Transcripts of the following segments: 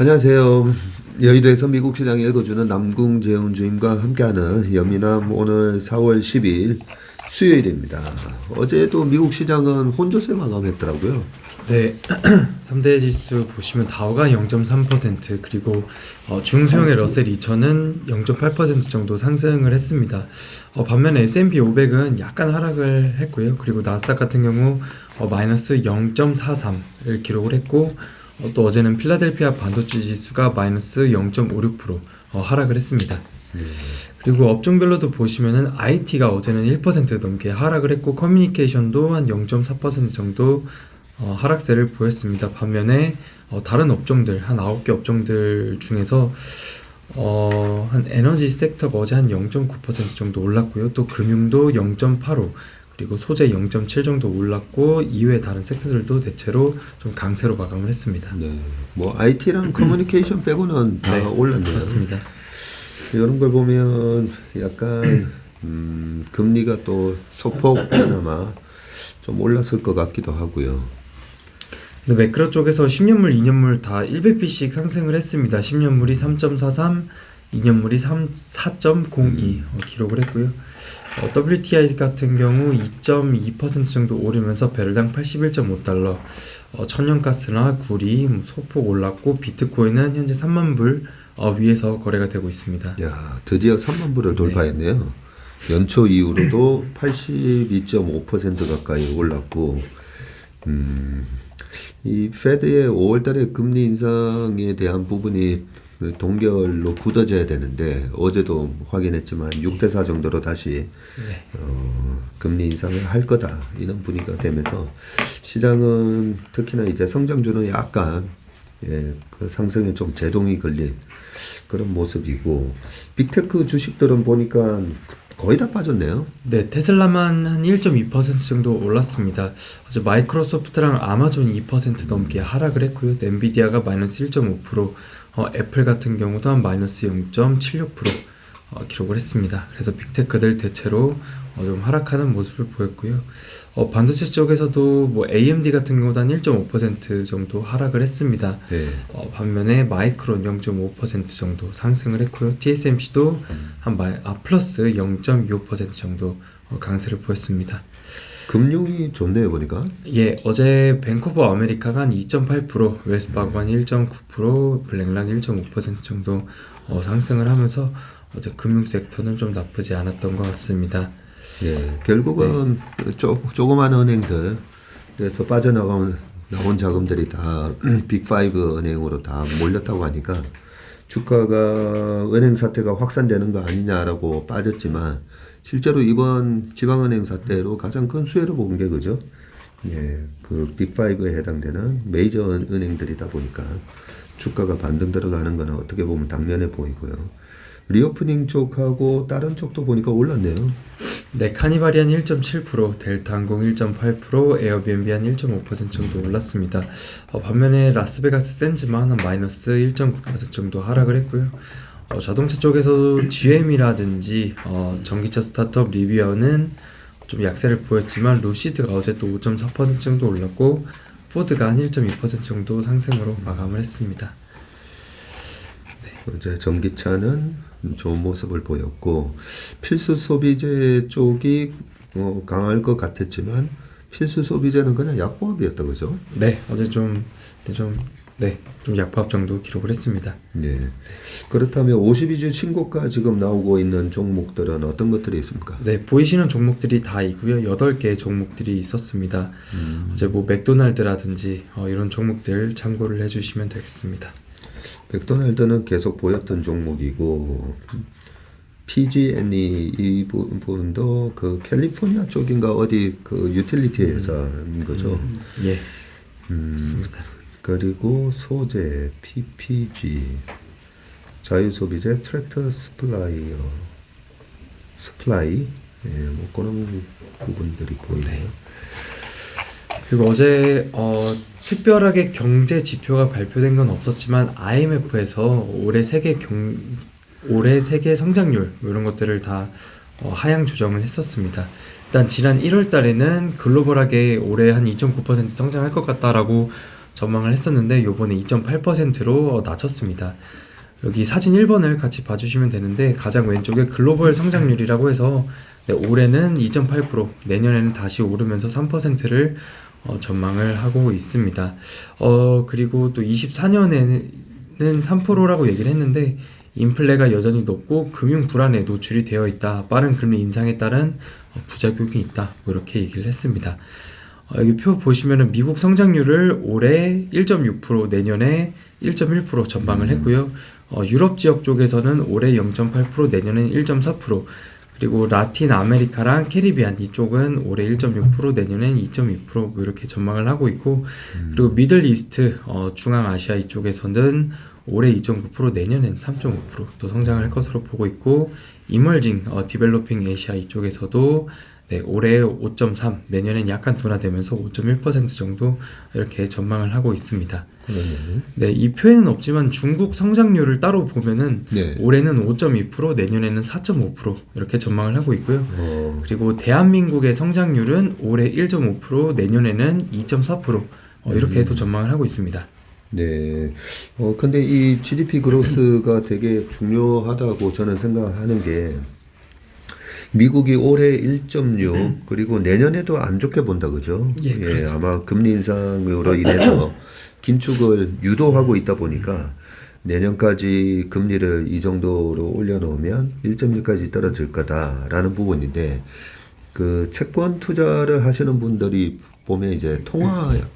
안녕하세요. 여의도에서 미국 시장 읽어주는 남궁재훈 주임과 함께하는 연미남 오늘 4월 10일 수요일입니다. 어제도 미국 시장은 혼조세 마감했더라고요. 네, 3대 지수 보시면 다우가 0.3% 그리고 중소형의 러셀 2000은 0.8% 정도 상승을 했습니다. 반면에 S&P 500은 약간 하락을 했고요. 그리고 나스닥 같은 경우 마이너스 0.43을 기록을 했고 또 어제는 필라델피아 반도체 지수가 마이너스 0.56% 하락을 했습니다. 그리고 업종별로도 보시면은 IT가 어제는 1% 넘게 하락을 했고 커뮤니케이션도 한 0.4% 정도 하락세를 보였습니다. 반면에 다른 업종들 한 9개 업종들 중에서 한 에너지 섹터가 어제 한 0.9% 정도 올랐고요. 또 금융도 0.85 그리고 소재 0.7 정도 올랐고 이외의 다른 섹터들도 대체로 좀 강세로 마감을 했습니다. 네, 뭐 IT랑 커뮤니케이션 빼고는 다 네, 올랐네요. 그렇습니다. 이런 걸 보면 약간 금리가 또 소폭 그나마 좀 올랐을 것 같기도 하고요. 네, 매크로 쪽에서 10년물, 2년물 다 1bp씩 상승을 했습니다. 10년물이 3.43, 2년물이 4.02 기록을 했고요. WTI 같은 경우 2.2% 정도 오르면서 배럴당 81.5달러, 천연가스나 구리 소폭 올랐고 비트코인은 현재 3만 불 위에서 거래가 되고 있습니다. 야, 드디어 3만 불을 돌파했네요. 연초 이후로도 82.5% 가까이 올랐고, 이 페드의 5월달에 금리 인상에 대한 부분이 동결로 굳어져야 되는데 어제도 확인했지만 6대4 정도로 다시 금리 인상을 할 거다 이런 분위기가 되면서 시장은 특히나 이제 성장주는 약간 그 상승에 좀 제동이 걸린 그런 모습이고 빅테크 주식들은 보니까 거의 다 빠졌네요. 네, 테슬라만 한 1.2% 정도 올랐습니다. 어제 마이크로소프트랑 아마존이 2% 넘게 하락을 했고요. 엔비디아가 마이너스 1.5%, 애플 같은 경우도 한 마이너스 0.76% 기록을 했습니다. 그래서 빅테크들 대체로 좀 하락하는 모습을 보였고요. 반도체 쪽에서도 뭐 AMD 같은 경우도 한 1.5% 정도 하락을 했습니다. 네. 반면에 마이크론 0.5% 정도 상승을 했고요. TSMC도 플러스 0.25% 정도 강세를 보였습니다. 금융이 좋네요 보니까. 예, 어제 뱅크 오브 아메리카가 한 2.8%, 웰스파고 한 1.9%, 블랙락 1.5% 정도 상승을 하면서 어제 금융 섹터는 좀 나쁘지 않았던 것 같습니다. 예, 결국은 조그만 은행들에서 빠져나온 자금들이 다 빅5 은행으로 다 몰렸다고 하니까 주가가 은행 사태가 확산되는 거 아니냐라고 빠졌지만 실제로 이번 지방은행 사태로 가장 큰 수혜를 본 게 그죠? 예, 그 빅5에 해당되는 메이저 은행들이다 보니까 주가가 반등 들어가는 거는 어떻게 보면 당연해 보이고요. 리오프닝 쪽하고 다른 쪽도 보니까 올랐네요. 네, 카니발이 한 1.7%, 델타항공 1.8%, 에어비앤비 한 1.5% 정도 올랐습니다. 반면에 라스베가스 샌즈만 한 마이너스 1.9% 정도 하락을 했고요. 자동차 쪽에서도 GM이라든지 전기차 스타트업 리비어는 좀 약세를 보였지만 루시드가 어제 또 5.4% 정도 올랐고 포드가 한 1.2% 정도 상승으로 마감을 했습니다. 어제 전기차는 좋은 모습을 보였고 필수 소비재 쪽이 강할 것 같았지만 필수 소비재는 그냥 약보합이었다 그죠? 네, 어제 좀 약보합 정도 기록을 했습니다. 네. 그렇다면 52주 신고가 지금 나오고 있는 종목들은 어떤 것들이 있습니까? 네, 보이시는 종목들이 다 있고요. 8개의 종목들이 있었습니다. 어제 뭐 맥도날드라든지 이런 종목들 참고를 해주시면 되겠습니다. 맥도날드는 계속 보였던 종목이고 PG&E 이 부분도 그 캘리포니아 쪽인가 어디 그 유틸리티 회사인 거죠. 예, 맞습니다. 그리고 소재 PPG 자유소비재 트랙터 스플라이 뭐 그런 부분들이 보이네요. 그리고 어제 특별하게 경제 지표가 발표된 건 없었지만 IMF에서 올해 세계 성장률 이런 것들을 다 하향 조정을 했었습니다. 일단 지난 1월 달에는 글로벌하게 올해 한 2.9% 성장할 것 같다라고 전망을 했었는데 요번에 2.8%로 낮췄습니다. 여기 사진 1번을 같이 봐주시면 되는데 가장 왼쪽에 글로벌 성장률이라고 해서 네, 올해는 2.8%, 내년에는 다시 오르면서 3%를 전망을 하고 있습니다. 그리고 또 24년에는 3%라고 얘기를 했는데 인플레가 여전히 높고 금융 불안에 노출이 되어 있다. 빠른 금리 인상에 따른 부작용이 있다. 뭐 이렇게 얘기를 했습니다. 여기 표 보시면은 미국 성장률을 올해 1.6%, 내년에 1.1% 전망을 했고요. 유럽 지역 쪽에서는 올해 0.8%, 내년엔 1.4%, 그리고 라틴 아메리카랑 캐리비안 이쪽은 올해 1.6%, 내년엔 2.2% 뭐 이렇게 전망을 하고 있고, 그리고 미들 이스트, 중앙아시아 이쪽에서는 올해 2.9%, 내년엔 3.5%또 성장을 할 것으로 보고 있고, 이머징, 디벨로핑 아시아 이쪽에서도 네, 올해 5.3, 내년엔 약간 둔화되면서 5.1% 정도 이렇게 전망을 하고 있습니다. 네, 이 표에는 없지만 중국 성장률을 따로 보면은 네. 올해는 5.2%, 내년에는 4.5% 이렇게 전망을 하고 있고요. 그리고 대한민국의 성장률은 올해 1.5%, 내년에는 2.4% 이렇게 또 전망을 하고 있습니다. 네. 근데 이 GDP 그로스가 되게 중요하다고 저는 생각하는 게 미국이 올해 1.6 그리고 내년에도 안 좋게 본다 그죠? 예, 그렇습니다. 아마 금리 인상으로 인해서 긴축을 유도하고 있다 보니까 내년까지 금리를 이 정도로 올려놓으면 1.1까지 떨어질 거다라는 부분인데 그 채권 투자를 하시는 분들이 보면 이제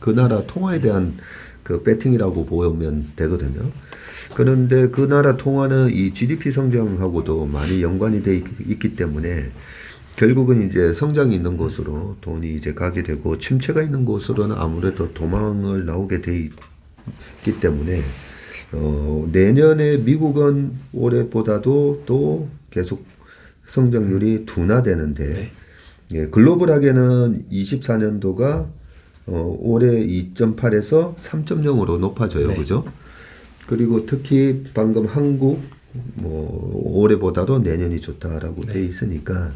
그 나라 통화에 대한 그 배팅이라고 보면 되거든요. 그런데 그 나라 통화는 이 GDP 성장하고도 많이 연관이 돼 있기 때문에 결국은 이제 성장이 있는 곳으로 돈이 이제 가게 되고 침체가 있는 곳으로는 아무래도 도망을 나오게 돼 있기 때문에 내년에 미국은 올해보다도 또 계속 성장률이 둔화되는데 네. 예, 글로벌하게는 24년도가 올해 2.8에서 3.0으로 높아져요. 네. 그죠? 그리고 특히 방금 한국 올해보다도 내년이 좋다라고 돼 있으니까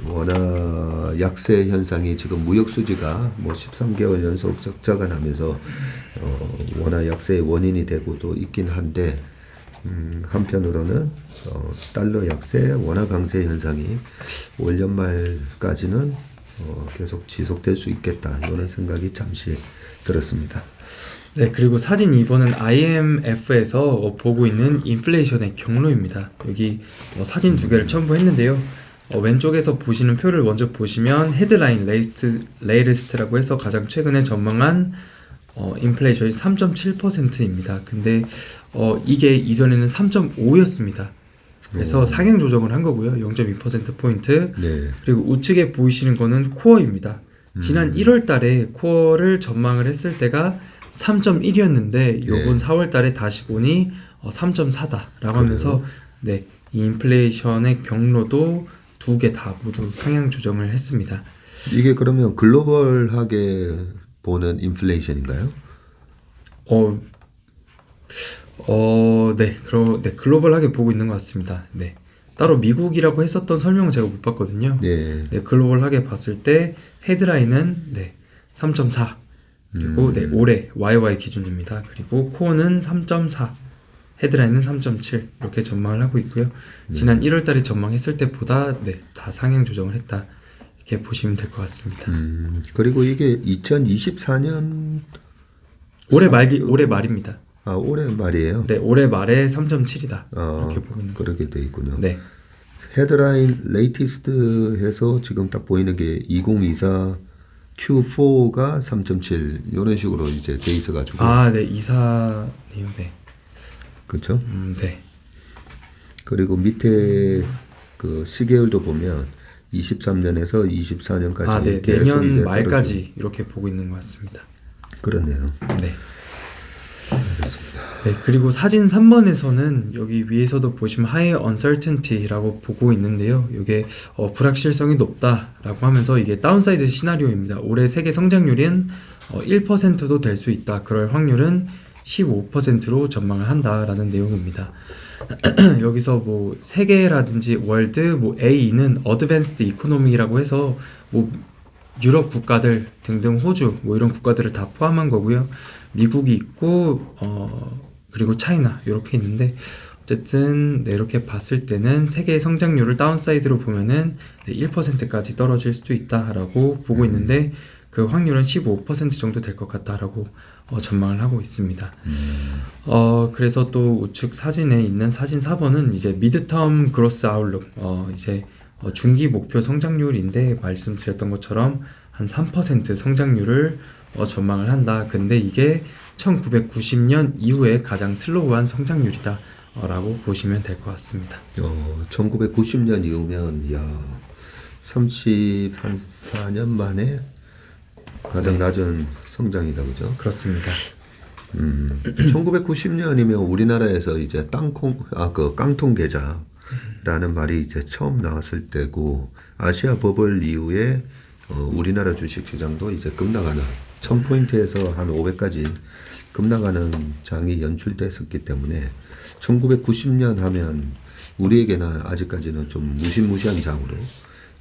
워낙 약세 현상이 지금 무역 수지가 13개월 연속 적자가 나면서 워낙 약세의 원인이 되고도 있긴 한데 한편으로는 달러 약세, 원화 강세 현상이 올 연말까지는 계속 지속될 수 있겠다 이런 생각이 잠시 들었습니다. 네, 그리고 사진 2번은 IMF에서 보고 있는 인플레이션의 경로입니다. 여기 사진 두 개를 첨부했는데요. 왼쪽에서 보시는 표를 먼저 보시면 헤드라인 레이리스트라고 해서 가장 최근에 전망한 인플레이션이 3.7%입니다. 근데 이게 이전에는 3.5였습니다. 그래서 상향 조정을 한 거고요. 0.2%포인트. 네. 그리고 우측에 보이시는 거는 코어입니다. 지난 1월 달에 코어를 전망을 했을 때가 3.1이었는데 요번 4월 달에 다시 보니 3.4다라고 하면서 네, 이 인플레이션의 경로도 두 개 다 모두 상향 조정을 했습니다. 이게 그러면 글로벌하게 보는 인플레이션인가요? 네, 글로벌하게 보고 있는 것 같습니다. 네. 따로 미국이라고 했었던 설명은 제가 못 봤거든요. 네. 네, 글로벌하게 봤을 때 헤드라인은 네, 3.4. 그리고 네, 올해 YY 기준입니다. 그리고 코어는 3.4. 헤드라인은 3.7 이렇게 전망을 하고 있고요. 지난 1월 달에 전망했을 때보다 네, 다 상향 조정을 했다. 이렇게 보시면 될 것 같습니다. 그리고 이게 2024년 올해 말입니다. 올해 말이에요. 네, 올해 말에 3.7이다. 이렇게 보고 있는 거죠. 그렇게 돼 있군요. 네. 헤드라인 레이티스트 해서 지금 딱 보이는 게 2024 Q4가 3.7 이런 식으로 이제 돼 있어 가지고. 네, 이사네요. 네. 그렇죠? 네. 그리고 밑에 그 시계열도 보면 23년에서 24년까지 네, 계속 이제 내년 말까지 떨어지고. 이렇게 보고 있는 것 같습니다. 그렇네요. 네. 알겠습니다. 네, 그리고 사진 3번에서는 여기 위에서도 보시면 high uncertainty라고 보고 있는데요. 이게 불확실성이 높다라고 하면서 이게 다운사이드 시나리오입니다. 올해 세계 성장률은 1%도 될 수 있다. 그럴 확률은 15%로 전망을 한다라는 내용입니다. 여기서 뭐 세계라든지 월드, 뭐 A는 어드밴스드 이코노미라고 해서 뭐 유럽 국가들 등등 호주 뭐 이런 국가들을 다 포함한 거고요. 미국이 있고 그리고 차이나 이렇게 있는데 어쨌든 네, 이렇게 봤을 때는 세계의 성장률을 다운사이드로 보면은 1%까지 떨어질 수도 있다라고 보고 있는데 그 확률은 15% 정도 될 것 같다라고 전망을 하고 있습니다. 그래서 또 우측 사진에 있는 사진 4번은 이제 미드텀 그로스 아웃룩 이제 중기 목표 성장률인데 말씀드렸던 것처럼 한 3% 성장률을 전망을 한다. 근데 이게 1990년 이후에 가장 슬로우한 성장률이다 라고 보시면 될 것 같습니다. 1990년 이후면 34년 만에 가장 낮은 성장이다, 그죠? 그렇습니다. 1990년이면 우리나라에서 이제 깡통 계좌라는 말이 이제 처음 나왔을 때고, 아시아 버블 이후에 우리나라 주식 시장도 이제 급락하는 1000포인트에서 한 500까지 급락하는 장이 연출됐었기 때문에 1990년 하면 우리에게는 아직까지는 좀 무시무시한 장으로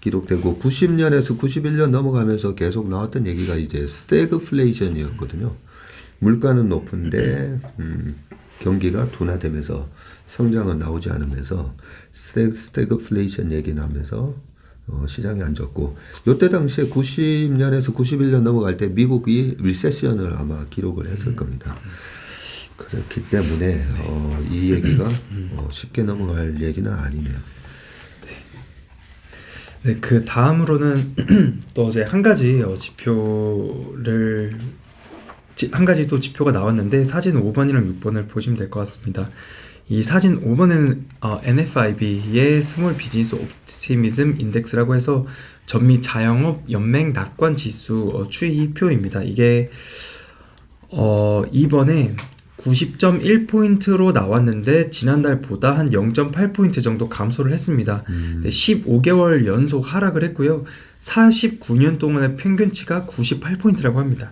기록되고, 90년에서 91년 넘어가면서 계속 나왔던 얘기가 이제 스태그플레이션이었거든요. 물가는 높은데 경기가 둔화되면서 성장은 나오지 않으면서 스태그플레이션 얘기 나면서 시장이 안 좋고, 이때 당시에 90년에서 91년 넘어갈 때 미국이 리세션을 아마 기록을 했을 겁니다. 그렇기 때문에 이 얘기가 쉽게 넘어갈 얘기는 아니네요. 네, 그 다음으로는 또 이제 한 가지 한 가지 또 지표가 나왔는데 사진 5번이랑 6번을 보시면 될 것 같습니다. 이 사진 5번은 NFIB의 스몰 비즈니스 옵티미즘 인덱스라고 해서 전미 자영업 연맹 낙관 지수 추이표입니다. 이게 이번에 90.1포인트로 나왔는데 지난달보다 한 0.8포인트 정도 감소를 했습니다. 15개월 연속 하락을 했고요. 49년 동안의 평균치가 98포인트라고 합니다.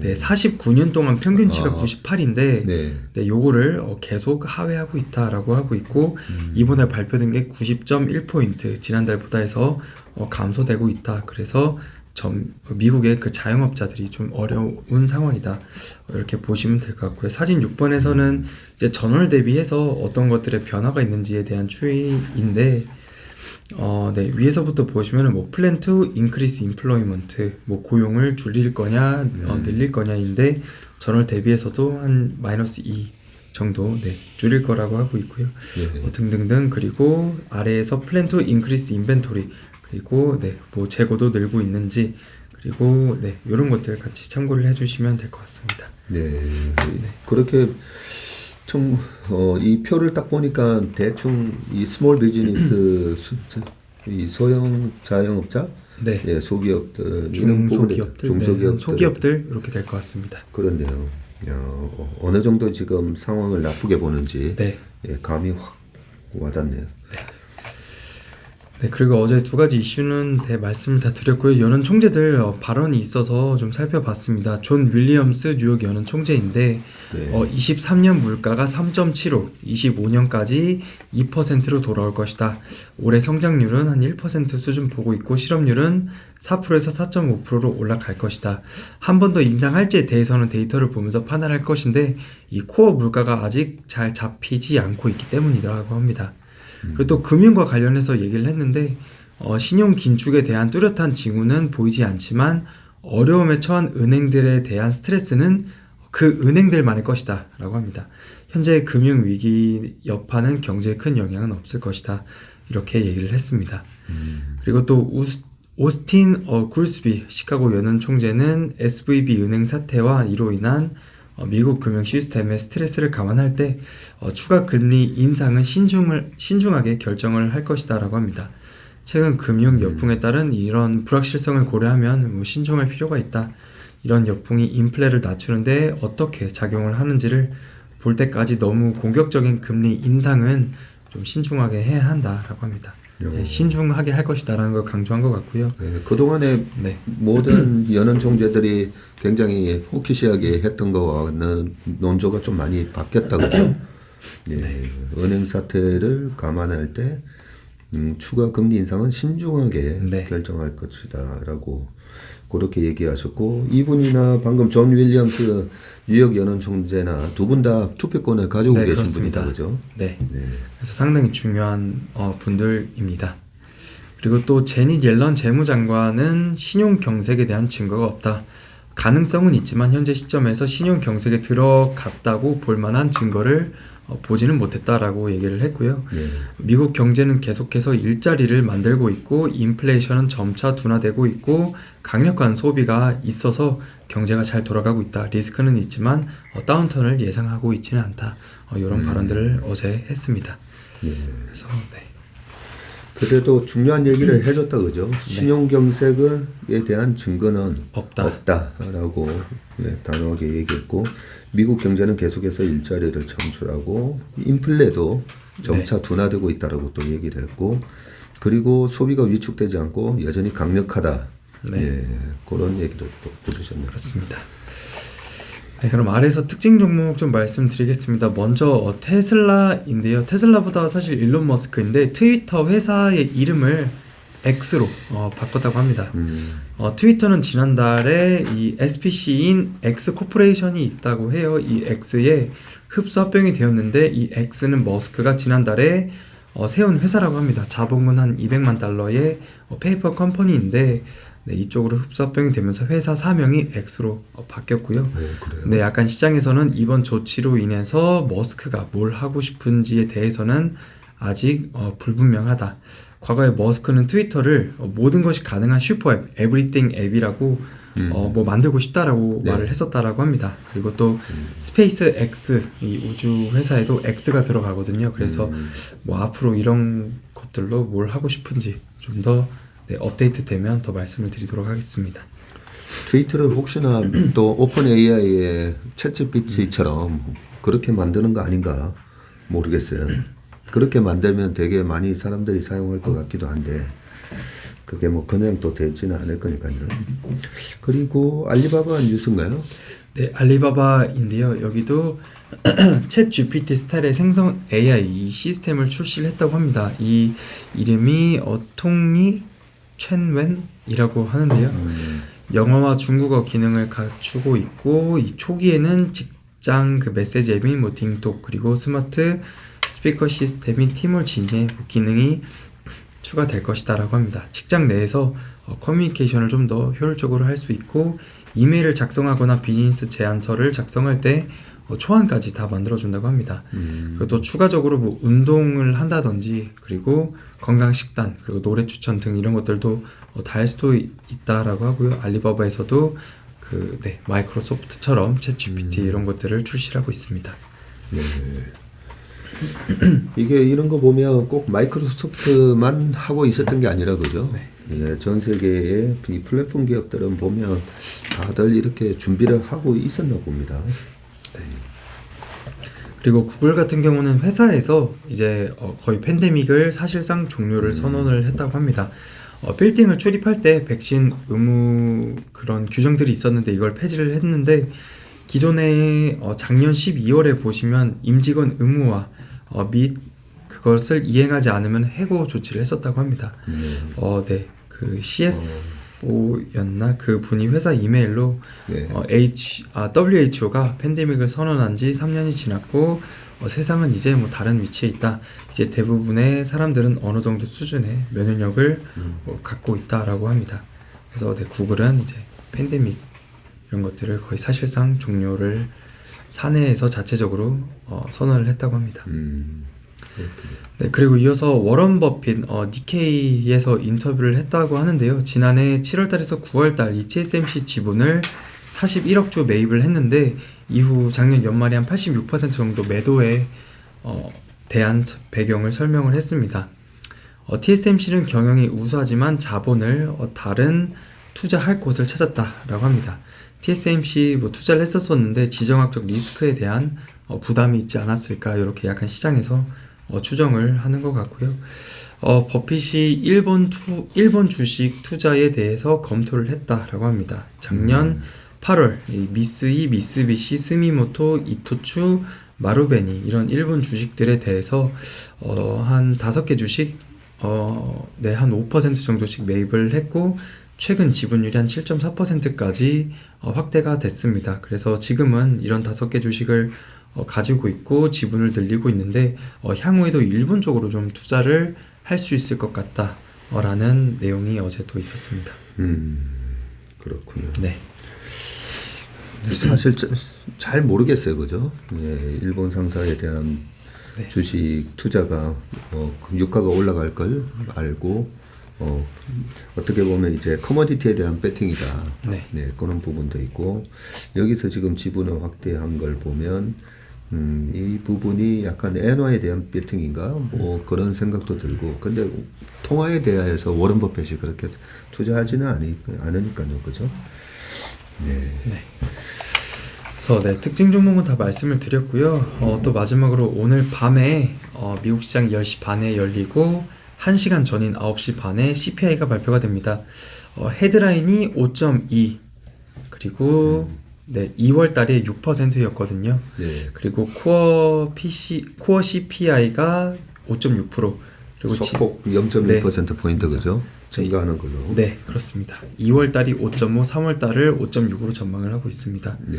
네, 49년 동안 평균치가 98인데 네, 요거를 계속 하회하고 있다라고 하고 있고, 이번에 발표된 게 90.1포인트 지난달보다 해서 감소되고 있다. 그래서 미국의 그 자영업자들이 좀 어려운 상황이다, 이렇게 보시면 될 것 같고요. 사진 6번에서는 이제 전월 대비해서 어떤 것들의 변화가 있는지에 대한 추이인데, 네, 위에서부터 보시면은 뭐 plan to increase employment, 뭐 고용을 줄일 거냐 늘릴 거냐인데, 전월 대비해서도 한 -2 정도 줄일 거라고 하고 있고요. 등등등. 그리고 아래에서 plan to increase inventory, 그리고 뭐 재고도 늘고 있는지, 그리고 이런 것들 같이 참고를 해주시면 될 것 같습니다. 그렇게 이 표를 딱 보니까 대충 이 스몰 비즈니스 이 소형 자영업자, 소기업들, 중소기업들, 소기업들 이렇게 될 것 같습니다. 그런데요, 어느 정도 지금 상황을 나쁘게 보는지 감이 확 와닿네요. 네, 그리고 어제 두 가지 이슈는 말씀을 다 드렸고요. 연은 총재들 발언이 있어서 좀 살펴봤습니다. 존 윌리엄스 뉴욕 연은 총재인데 23년 물가가 3.75, 25년까지 2%로 돌아올 것이다. 올해 성장률은 한 1% 수준 보고 있고, 실업률은 4%에서 4.5%로 올라갈 것이다. 한 번 더 인상할지에 대해서는 데이터를 보면서 판단할 것인데, 이 코어 물가가 아직 잘 잡히지 않고 있기 때문이라고 합니다. 그리고 또 금융과 관련해서 얘기를 했는데, 신용 긴축에 대한 뚜렷한 징후는 보이지 않지만 어려움에 처한 은행들에 대한 스트레스는 그 은행들만의 것이다 라고 합니다. 현재 금융위기 여파는 경제에 큰 영향은 없을 것이다, 이렇게 얘기를 했습니다. 그리고 또 오스틴 굴스비 시카고 연은 총재는 SVB 은행 사태와 이로 인한 미국 금융 시스템의 스트레스를 감안할 때 추가 금리 인상은 신중하게 결정을 할 것이다 라고 합니다. 최근 금융 역풍에 따른 이런 불확실성을 고려하면 신중할 필요가 있다. 이런 역풍이 인플레를 낮추는데 어떻게 작용을 하는지를 볼 때까지 너무 공격적인 금리 인상은 좀 신중하게 해야 한다라고 합니다. 신중하게 할 것이다라는 걸 강조한 것 같고요. 그동안에 모든 연은 총재들이 굉장히 호키시하게 했던 거와는 논조가 좀 많이 바뀌었다, 그죠? 은행 사태를 감안할 때 추가 금리 인상은 신중하게 네. 결정할 것이다라고 그렇게 얘기하셨고 이분이나 방금 존 윌리엄스 뉴욕 연원 총재나 두 분 다 투표권을 가지고 네, 계신 그렇습니다. 분이다, 그죠? 네. 네. 그래서 상당히 중요한 분들입니다. 그리고 또 제닛 옐런 재무장관은 신용 경색에 대한 증거가 없다. 가능성은 있지만 현재 시점에서 신용 경색에 들어갔다고 볼 만한 증거를 보지는 못했다라고 얘기를 했고요. 네. 미국 경제는 계속해서 일자리를 만들고 있고 인플레이션은 점차 둔화되고 있고 강력한 소비가 있어서 경제가 잘 돌아가고 있다. 리스크는 있지만 다운턴을 예상하고 있지는 않다. 이런 발언들을 어제 했습니다. 네. 그래서 네. 그래도 중요한 얘기를 해줬다, 그죠? 신용 경색에 대한 증거는 없다라고 네, 단호하게 얘기했고 미국 경제는 계속해서 일자리를 창출하고 인플레도 점차 둔화되고 있다라고 또 얘기를 했고 그리고 소비가 위축되지 않고 여전히 강력하다. 네. 예, 그런 얘기도 또 해주셨네요. 그렇습니다. 네, 그럼 아래서 특징 종목 좀 말씀드리겠습니다. 먼저 테슬라인데요. 테슬라보다 사실 일론 머스크인데 트위터 회사의 이름을 X로 바꿨다고 합니다. 트위터는 지난달에 이 SPC인 X 코퍼레이션이 있다고 해요. 이 X에 흡수 합병이 되었는데 이 X는 머스크가 지난달에 세운 회사라고 합니다. 자본은 한 200만 달러의 페이퍼 컴퍼니인데 네, 이쪽으로 흡수 합병이 되면서 회사 사명이 X로 바뀌었고요. 그래요? 네, 약간 시장에서는 이번 조치로 인해서 머스크가 뭘 하고 싶은지에 대해서는 아직 불분명하다. 과거에 머스크는 트위터를 모든 것이 가능한 슈퍼앱, 에브리띵 앱이라고 뭐 만들고 싶다라고 네. 말을 했었다라고 합니다. 그리고 또 스페이스 X, 이 우주 회사에도 X가 들어가거든요. 그래서 뭐 앞으로 이런 것들로 뭘 하고 싶은지 좀 더 네, 업데이트 되면 더 말씀을 드리도록 하겠습니다. 트위터를 혹시나 또 오픈 AI의 챗GPT처럼 그렇게 만드는 거 아닌가 모르겠어요. 그렇게 만들면 되게 많이 사람들이 사용할 것 같기도 한데 그게 뭐 그냥 또 되지는 않을 거니까요. 그리고 알리바바 뉴스인가요? 네, 알리바바인데요. 여기도 챗 GPT 스타일의 생성 AI 이 시스템을 출시를 했다고 합니다. 이 이름이 통리 첸웬이라고 하는데요. 영어와 중국어 기능을 갖추고 있고 이 초기에는 직장 그 메시지 앱인 뭐 딩톡 그리고 스마트 스피커 시스템인 티몰진의 기능이 추가될 것이다라고 합니다. 직장 내에서 커뮤니케이션을 좀 더 효율적으로 할 수 있고 이메일을 작성하거나 비즈니스 제안서를 작성할 때 초안까지 다 만들어준다고 합니다. 그리고 또 추가적으로 뭐 운동을 한다든지 그리고 건강 식단 그리고 노래 추천 등 이런 것들도 다 할 수도 있다라고 하고요. 알리바바에서도 그 네, 마이크로소프트처럼 챗GPT 이런 것들을 출시하고 있습니다. 네. 이게 이런 거 보면 꼭 마이크로소프트만 하고 있었던 게 아니라 그죠? 네. 예, 전 세계의 이 플랫폼 기업들은 보면 다들 이렇게 준비를 하고 있었나 봅니다. 그리고 구글 같은 경우는 회사에서 이제 거의 팬데믹을 사실상 종료를 선언을 했다고 합니다. 빌딩을 출입할 때 백신 의무 그런 규정들이 있었는데 이걸 폐지를 했는데 기존에 작년 12월에 보시면 임직원 의무화 및 그것을 이행하지 않으면 해고 조치를 했었다고 합니다. 네, 그 CFO였나 그 분이 회사 이메일로 네. WHO가 팬데믹을 선언한 지 3년이 지났고 세상은 이제 뭐 다른 위치에 있다. 이제 대부분의 사람들은 어느 정도 수준의 면역력을 갖고 있다라고 합니다. 그래서 네, 구글은 이제 팬데믹 이런 것들을 거의 사실상 종료를 사내에서 자체적으로 선언을 했다고 합니다. 네, 그리고 이어서 워런 버핏 니케이에서 인터뷰를 했다고 하는데요. 지난해 7월달에서 9월달 이 TSMC 지분을 41억 주 매입을 했는데 이후 작년 연말에 한 86% 정도 매도에 대한 배경을 설명을 했습니다. TSMC는 경영이 우수하지만 자본을 다른 투자할 곳을 찾았다라고 합니다. TSMC 뭐 투자를 했었었는데 지정학적 리스크에 대한 부담이 있지 않았을까 이렇게 약간 시장에서 추정을 하는 것 같고요. 버핏이 일본 주식 투자에 대해서 검토를 했다라고 합니다. 작년 8월 미쓰이, 미쓰비시, 스미모토, 이토추, 마루베니 이런 일본 주식들에 대해서 한 5개 주식 네, 한 5% 정도씩 매입을 했고 최근 지분율이 한 7.4%까지 확대가 됐습니다. 그래서 지금은 이런 5개 주식을 가지고 있고 지분을 늘리고 있는데 향후에도 일본 쪽으로 좀 투자를 할 수 있을 것 같다라는 내용이 어제 또 있었습니다. 그렇군요. 네. 사실 잘 모르겠어요, 그죠? 예, 일본 상사에 대한 네. 주식 투자가 유가가 올라갈 걸 알고 어떻게 보면 이제 커머디티에 대한 배팅이다. 네. 네, 그런 부분도 있고 여기서 지금 지분을 확대한 걸 보면 이 부분이 약간 엔화에 대한 배팅인가 뭐 그런 생각도 들고 근데 통화에 대해서 워런 버핏이 그렇게 투자하지는 않으니까요, 그죠? 네. 네. 그래서 네, 특징 종목은 다 말씀을 드렸고요. 또 마지막으로 오늘 밤에 미국 시장 10시 반에 열리고 1시간 전인 9시 반에 CPI가 발표가 됩니다. 헤드라인이 5.2 그리고 네, 2월 달에 6%였거든요. 네. 그리고 코어 CPI가 5.6% 그리고 소폭 0.1% 포인트 그죠? 증가하는 걸로. 네, 그렇습니다. 2월 달이 5.5, 3월 달을 5.6으로 전망을 하고 있습니다. 네.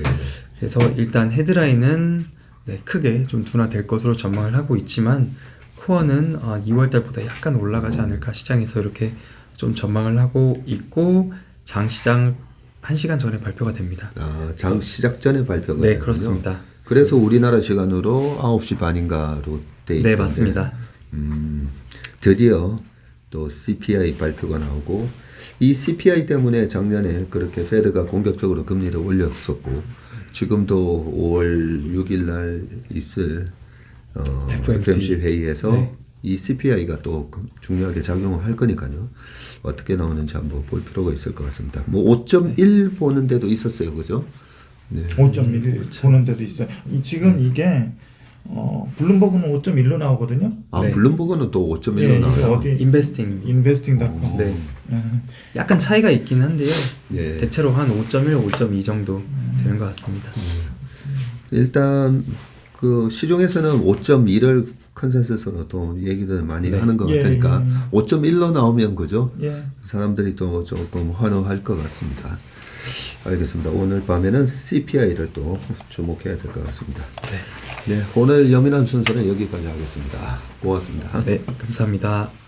그래서 일단 헤드라인은 네, 크게 좀 둔화될 것으로 전망을 하고 있지만 코어는 2월 달보다 약간 올라가지 않을까 시장에서 이렇게 좀 전망을 하고 있고 장시장 1시간 전에 발표가 됩니다. 장 시작 전에 발표가 네, 되군요. 그렇습니다. 그래서 우리나라 시간으로 9시 반인가로 돼 있는데 네, 맞습니다. 드디어 또 CPI 발표가 나오고 이 CPI 때문에 작년에 그렇게 페드가 공격적으로 금리를 올렸었고 지금도 5월 6일 날 있을 FOMC 회의에서 네. 이 CPI가 또 중요하게 작용을 할 거니까요. 어떻게 나오는지 한번 볼 필요가 있을 것 같습니다. 뭐 5.1 보는 데도 있었어요, 그죠? 네. 5.1 보는 데도 있어요. 지금 이게 블룸버그는 5.1로 나오거든요. 아, 네. 블룸버그는 또 5.1로 예, 나와요. 어디 인베스팅. 인베스팅닷컴. 네. 예. 약간 차이가 있긴 한데요. 예. 대체로 한 5.1, 5.2 정도 되는 것 같습니다. 일단 그 시중에서는 5.2를 컨센서스로 또 얘기들 많이 네. 하는 것 예, 같으니까 예. 5.1로 나오면 그죠? 예. 사람들이 또 조금 환호할 것 같습니다. 알겠습니다. 오늘 밤에는 CPI를 또 주목해야 될 것 같습니다. 네. 네, 오늘 예민한 순서는 여기까지 하겠습니다. 고맙습니다. 네, 감사합니다.